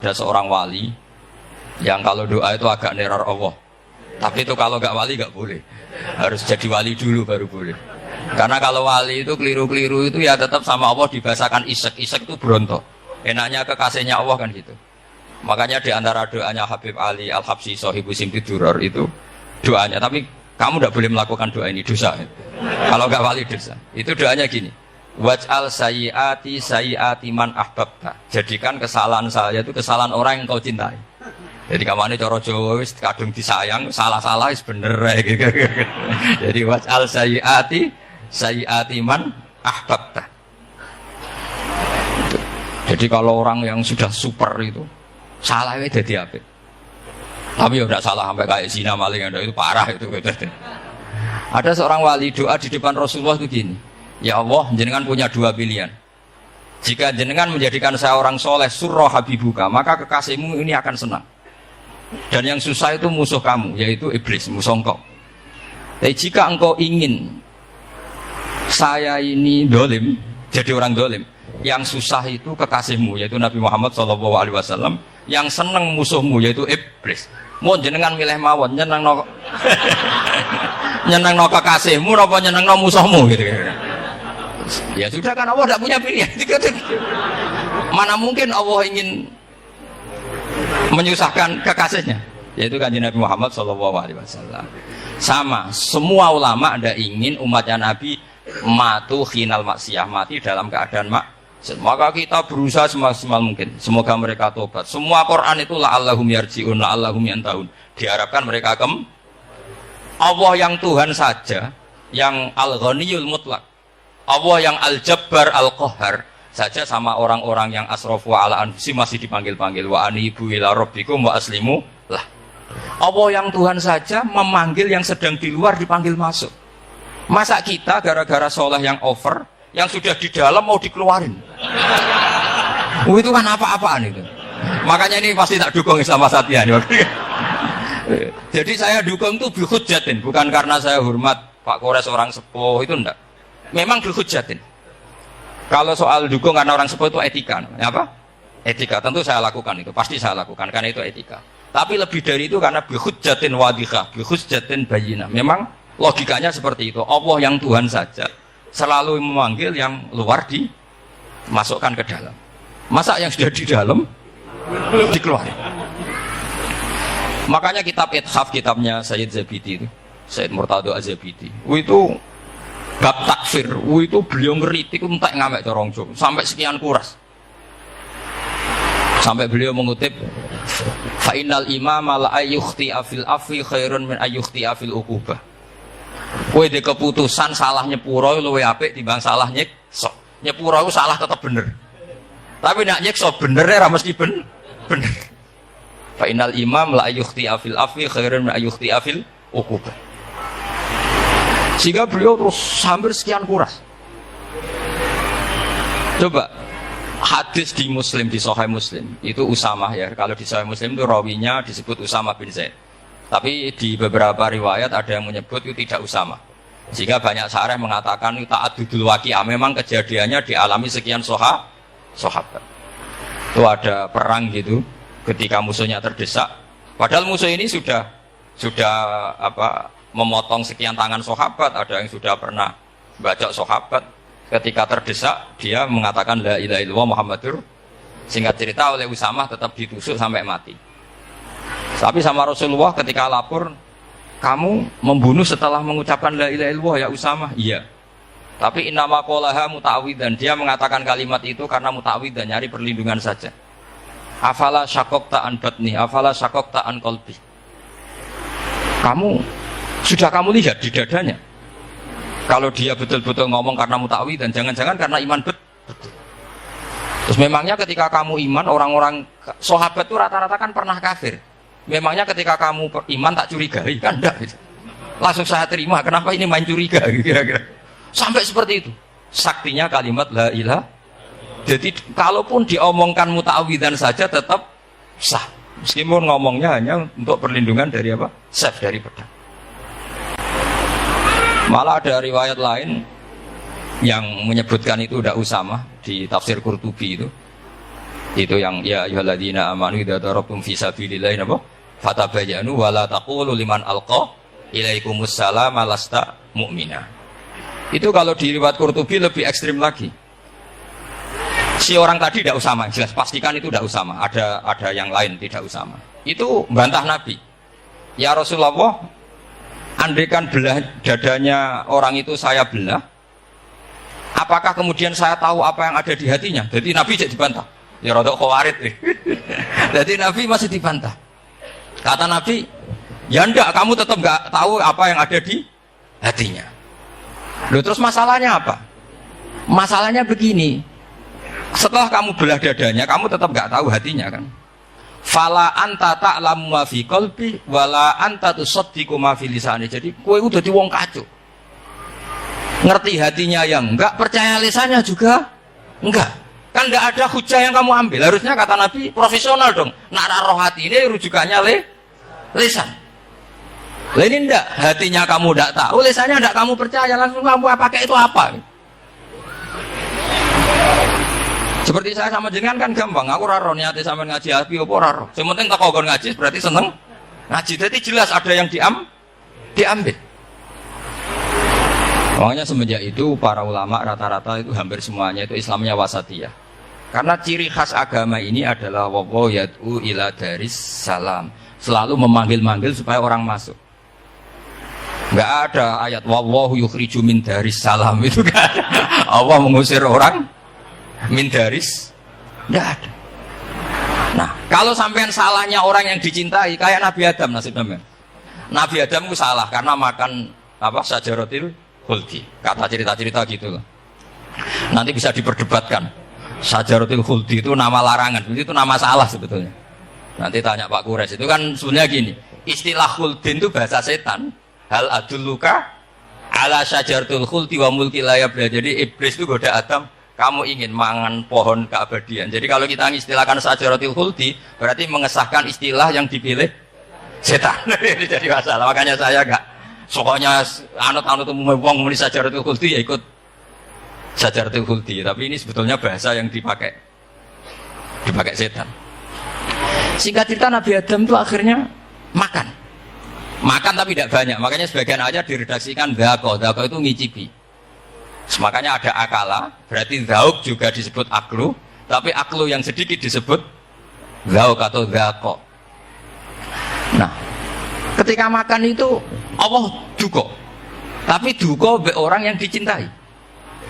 Ada seorang wali yang kalau doa itu agak neror Allah. Tapi itu kalau nggak wali nggak boleh. Harus jadi wali dulu baru boleh. Karena kalau wali itu keliru-keliru itu ya tetap sama Allah dibahasakan isek. Isek itu berontok. Enaknya kekasihnya Allah kan gitu. Makanya di antara doanya Habib Ali Al-Habsyi Sohibu Simti Duror itu doanya. Tapi kamu tidak boleh melakukan doa ini, dosa. Kalau nggak wali dosa. Itu doanya gini. Waj'al sayyiati man ahbabta. Jadikan kesalahan saya itu kesalahan orang yang kau cintai. Jadi kamane cara Jawa wis kadung disayang, salah-salah wis bener gitu. Jadi waj'al sayyiati man ahbabta. Jadi kalau orang yang sudah super itu salahnya jadi apa? Tapi ya tidak salah sampai kayak zina maling, itu parah itu. Ada seorang wali doa di depan Rasulullah itu gini. Ya Allah, jenengan punya dua pilihan. Jika jenengan menjadikan saya orang soleh, surah habibuka, maka kekasihmu ini akan senang. Dan yang susah itu musuh kamu, yaitu iblis, musuh engkau. Tapi jika engkau ingin saya ini dolim, jadi orang dolim, yang susah itu kekasihmu, yaitu Nabi Muhammad SAW. Yang senang musuhmu, yaitu iblis. Mau jenengan milih mawon, nyenang no kekasihmu, apa nyenang no musuhmu gitu. Ya sudah kan Allah tidak punya pilihan. Mana mungkin Allah ingin menyusahkan kekasihnya, yaitu kanjeng Nabi Muhammad SAW. Sama, semua ulama ada ingin umatnya Nabi matu khinal maksiyah, mati dalam keadaan maksiat. Maka kita berusaha semaksimal mungkin. Semoga mereka tobat. Semua Quran itu la'allahum yarji'un, la'allahum yantahun. Diharapkan mereka Allah yang Tuhan saja, yang Al-Ghaniyul Mutlaq, Allah yang Al-Jabbar Al-Qahhar saja sama orang-orang yang asrafu ala anfusi masih dipanggil-panggil wa anibu ila rabbikum wa aslimu lah. Allah yang Tuhan saja memanggil yang sedang di luar dipanggil masuk. Masa kita gara-gara soleh yang over, yang sudah di dalam mau dikeluarin? Itu kan apa-apaan itu. Makanya ini pasti tak dukung Islam Wasatiyah. Jadi saya dukung itu bihujjatin, bukan karena saya hormat Pak Kores orang sepuh, itu enggak. Memang bihujjatin. Kalau soal dukung karena orang sepuh itu etika, apa? Etika, tentu saya lakukan itu, pasti saya lakukan karena itu etika. Tapi lebih dari itu karena bihujjatin wadihah, bihujjatin bayyinah. Memang logikanya seperti itu. Allah yang Tuhan saja selalu memanggil yang luar dimasukkan ke dalam. Masa yang sudah di dalam dikeluarkan? Makanya kitab Ithaf, kitabnya Sayyid Zabidi itu, Sayyid Murtado Az-Zabidi, itu bab takfir, itu beliau ngeritik entek ngamek corong Jawa sampai sekian kuras. Sampai beliau mengutip fa innal imama la ayyukhti afil afi khairun min ayyukhti afil uqubah. Kowe de keputusan salah nyepuro luwih apik timbang salah nyekso. Nyepuro itu salah tetap bener. Tapi nek nyekso bener ora mesti bener. Fa innal imam la ayyukhti afil afi khairun min ayyukhti afil uqubah. Sehingga beliau terus hampir sekian kuras. Coba hadis di Muslim, di Sahih Muslim itu Usamah ya. Kalau di Sahih Muslim itu rawinya disebut Usamah bin Zaid. Tapi di beberapa riwayat ada yang menyebut itu tidak Usamah. Sehingga banyak syarah mengatakan itu ta'addudul waqi'ah. Memang kejadiannya dialami sekian sahabat. Itu ada perang gitu ketika musuhnya terdesak. Padahal musuh ini sudah memotong sekian tangan sahabat, ada yang sudah pernah bacok sahabat. Ketika terdesak, dia mengatakan la ilaha illallah Muhammadur. Singkat cerita oleh Usamah tetap ditusuk sampai mati. Tapi sama Rasulullah ketika lapor, kamu membunuh setelah mengucapkan la ilaha illallah ya Usamah? Iya. Tapi innama qolaha muta'awidan, dia mengatakan kalimat itu karena muta'awidan, nyari perlindungan saja. Afala syaqaqta an batni, afala syaqaqta an qalbi. Sudah kamu lihat di dadanya. Kalau dia betul-betul ngomong karena mutawi dan jangan-jangan karena iman betul. Terus memangnya ketika kamu iman, orang-orang sahabat itu rata-rata kan pernah kafir. Memangnya ketika kamu iman tak curigai kan enggak gitu. Langsung saya terima, kenapa ini main curiga kira-kira. Sampai seperti itu. Saktinya kalimat la ilaha. Jadi kalaupun diomongkan mutawidan saja tetap sah. Meskipun ngomongnya hanya untuk perlindungan dari apa? Safe dari pedang. Malah ada riwayat lain yang menyebutkan itu udah Usamah di tafsir Qurtubi itu. Itu yang ya ayyuhalladzina amanu idza darabtum fi sabilillahi napa fatabayyanu wala taqulu liman alqa ilaikumus salam lasta mu'mina. Itu kalau di riwayat Qurtubi lebih ekstrim lagi. Si orang tadi tidak usama, jelas pastikan itu tidak usama. Ada yang lain tidak usama. Itu bantah Nabi. Ya Rasulullah, andaikan belah dadanya orang itu saya belah, apakah kemudian saya tahu apa yang ada di hatinya? Jadi Nabi jadi dibantah. Ya rodok khawarid. Jadi Nabi masih dibantah. Kata Nabi, ya enggak, kamu tetap enggak tahu apa yang ada di hatinya. Loh, terus masalahnya apa? Masalahnya begini. Setelah kamu belah dadanya, kamu tetap enggak tahu hatinya kan? Fala anta ta'lamu ma fi qalbi wala anta tusaddiqu ma fi lisani. Jadi kowe udah dadi wong kacau. Ngerti hatinya yang enggak, percaya lisannya juga enggak. Kan enggak ada hujah yang kamu ambil. Harusnya kata Nabi profesional dong. Nak roh hati ini rujukannya lisan. Lah ini enggak, hatinya kamu enggak tahu, lisannya enggak kamu percaya, langsung kamu pakai itu apa? Seperti saya sama jenengan kan gampang, aku raro niati sampean ngaji api apa raro. Yang penting tak kongkon ngaji berarti seneng ngaji. Jadi jelas ada yang diambil. Makanya semenjak itu para ulama rata-rata itu hampir semuanya itu Islamnya wasatiyah. Karena ciri khas agama ini adalah wallahu yad'u ila daris salam. Selalu memanggil-manggil supaya orang masuk. Enggak ada ayat wallahu yukhriju min daris salam, itu enggak ada. Allah mengusir orang min daris, enggak ada. Nah, kalau sampean salahnya orang yang dicintai kayak Nabi Adam nasibnya. Nabi Adam itu salah karena makan apa sajaratil khuldi. Kata cerita-cerita gitu loh. Nanti bisa diperdebatkan. Sajaratil khuldi itu nama larangan, itu nama salah sebetulnya. Nanti tanya Pak Kures, itu kan sebenarnya gini, istilah khuldin itu bahasa setan. Hal adulluka ala syajaratul khuldi wa mulki la yabla. Jadi iblis itu goda Adam, kamu ingin mangan pohon keabadian. Jadi kalau kita mengistilahkan syajaratul khuldi, berarti mengesahkan istilah yang dipilih setan. Ini jadi masalah. Makanya saya enggak pokoknya anut-anut wong muni syajaratul khuldi ya ikut syajaratul khuldi. Tapi ini sebetulnya bahasa yang dipakai setan. Singkat cerita Nabi Adam itu akhirnya makan tapi tidak banyak, makanya sebagian aja diredaksikan dhaqo itu ngicipi. Makanya ada akala, berarti dhauk juga disebut aklu, tapi aklu yang sedikit disebut dhauk atau dhaqo. Nah, ketika makan itu Allah duko, tapi duko be orang yang dicintai,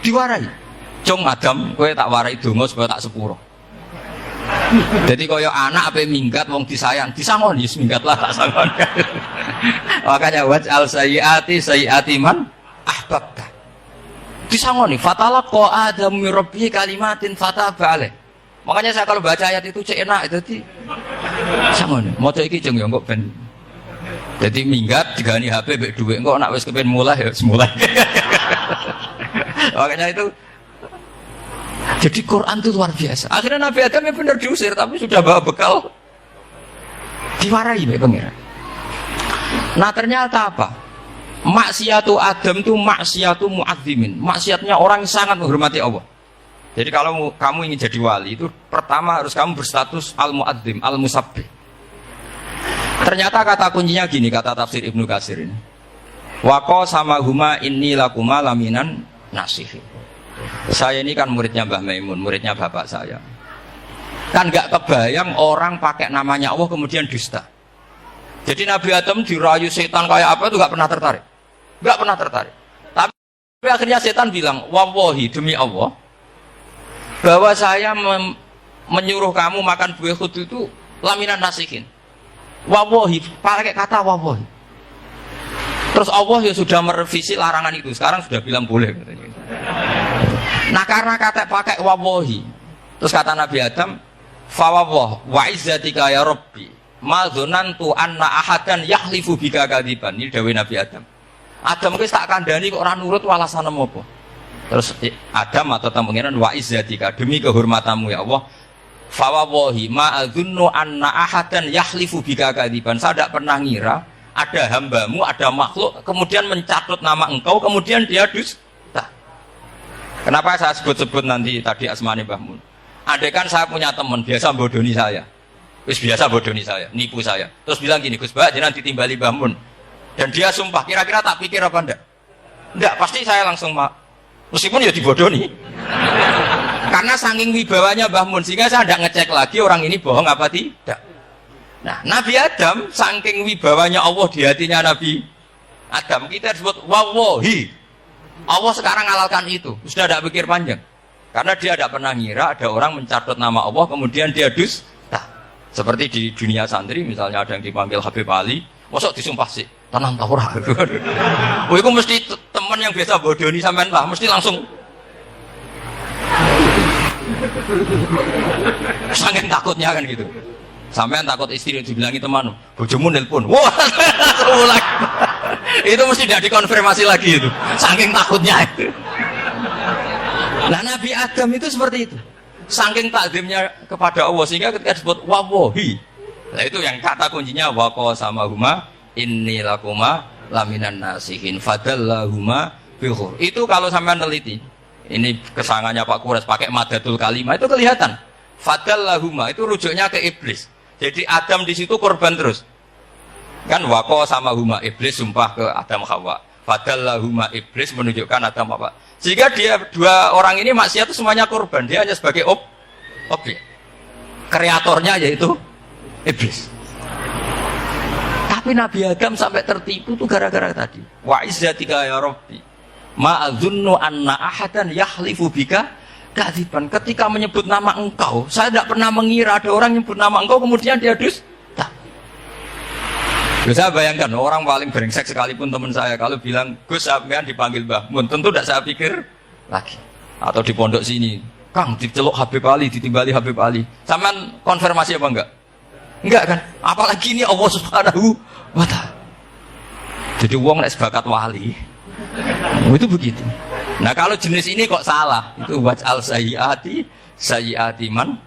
diwarai. Cung Adam, kowe tak warai donga supaya tak sepuro. Jadi kaya anak apa minggat wong disayang, disangoni minggatlah tak sangon. Makanya waj'al sayyiati man ahbabta. Disangoni fatalaqa Adam min rabbi kalimatin fataba alaih. Makanya saya kalau baca ayat itu cek enak jadi sangoni. Maca iki jeng yo kok ben. Jadi minggat digani HP mbek dhuwit kok nek wis kepen mulai ya semulai. Makanya itu jadi Quran itu luar biasa. Akhirnya Nabi Adam yang benar diusir, tapi sudah bawa bekal diwarai oleh pengiran. Nah ternyata apa? Maksiatu Adam itu maksiatu mu'azzimin. Maksiatnya orang yang sangat menghormati Allah. Jadi kalau kamu ingin jadi wali itu pertama harus kamu berstatus al-mu'azzim, al-musabbih. Ternyata kata kuncinya gini, kata tafsir Ibnu Katsir ini. Waqo sama huma inni lakuma laminan nasihin. Saya ini kan muridnya Mbah Maimun, muridnya bapak saya. Kan gak kebayang orang pakai namanya Allah kemudian dusta. Jadi Nabi Adam dirayu setan kayak apa itu gak pernah tertarik. Gak pernah tertarik. Tapi akhirnya setan bilang, wallahi demi Allah, bahwa saya menyuruh kamu makan buah khut itu laminan nasihin. Wallahi, pakai kata wallahi. Terus Allah ya sudah merevisi larangan itu, sekarang sudah bilang boleh katanya. Nah karena kata pakai wallahi, terus kata Nabi Adam, fa wallah wa izzatika ya rabbi ma dzanantu anna ahadan yahlifu bika kadziban. Ini dawuh Nabi Adam. Adam wis tak kandhani kok ora nurut alasan apa? Terus Adam atau pengiran wa izzatika, demi kehormatanmu ya Allah, fa wallahi ma adzunnu anna ahadan yahlifu bika kadziban. Saya tidak pernah ngira ada hambamu, ada makhluk kemudian mencatut nama engkau kemudian dia dusta. Kenapa saya sebut-sebut nanti tadi asmani Mbah Mun? Andaikan saya punya teman biasa bodoni saya, biasa bodoni saya, nipu saya, terus bilang gini, Gus Bah, jangan ditimbali Mbah Mun, dan dia sumpah, kira-kira tak pikir apa enggak? Enggak, pasti saya langsung meskipun ya dibodoni, karena saking wibawanya Mbah Mun, sehingga saya tidak ngecek lagi orang ini bohong apa tidak. Nah, Nabi Adam saking wibawanya Allah di hatinya Nabi Adam, kita disebut wawahi. Allah sekarang halalkan itu, sudah tidak pikir panjang. Karena dia tidak pernah ngira ada orang mencatat nama Allah kemudian dia dusta. Seperti di dunia santri misalnya ada yang dipanggil Habib Ali, mosok disumpah sih, tenang tau ora. Oh, itu mesti teman yang biasa bodoni sampean lah, mesti langsung saking takutnya kan gitu. Sampean takut istri dibilangi teman, bojomu nelpon. Wah, itu mesti tidak dikonfirmasi lagi itu. Saking takutnya itu. Nah, Nabi Adam itu seperti itu. Saking takzimnya kepada Allah sehingga ketika disebut wawahi. Nah, itu yang kata kuncinya waqo sama huma inni lakuma laminan nasihin fadallahuma bihur. Itu kalau sampean teliti. Ini kesangannya Pak Kures pakai madatul kalimah itu kelihatan. Fadallahuma itu rujuknya ke iblis. Jadi Adam di situ korban terus. Kan waqo sama huma iblis sumpah ke Adam Hawa. Fadallahuma iblis menunjukkan Adam apa? Jika dia dua orang ini maksiat itu semuanya korban, dia hanya sebagai objek. Kreatornya yaitu iblis. Tapi Nabi Adam sampai tertipu tuh gara-gara tadi. Wa izzatika ya Rabbi, ma adzunnu anna ahadan yahlifu bika kadziban. Ketika menyebut nama engkau, saya tidak pernah mengira ada orang menyebut nama engkau kemudian dia dusta. Saya bayangkan orang paling brengsek sekalipun teman saya kalau bilang Gus sampean dipanggil Mbah Mun, tentu tidak saya pikir lagi. Atau di pondok sini, Kang diceluk Habib Ali, ditimbali Habib Ali. Sampean konfirmasi apa enggak? Enggak kan? Apalagi ini Allah Subhanahu wa ta'ala. Jadi wong nek sebakat wali. Itu begitu. Nah, kalau jenis ini kok salah? Itu waj'al sayyiati man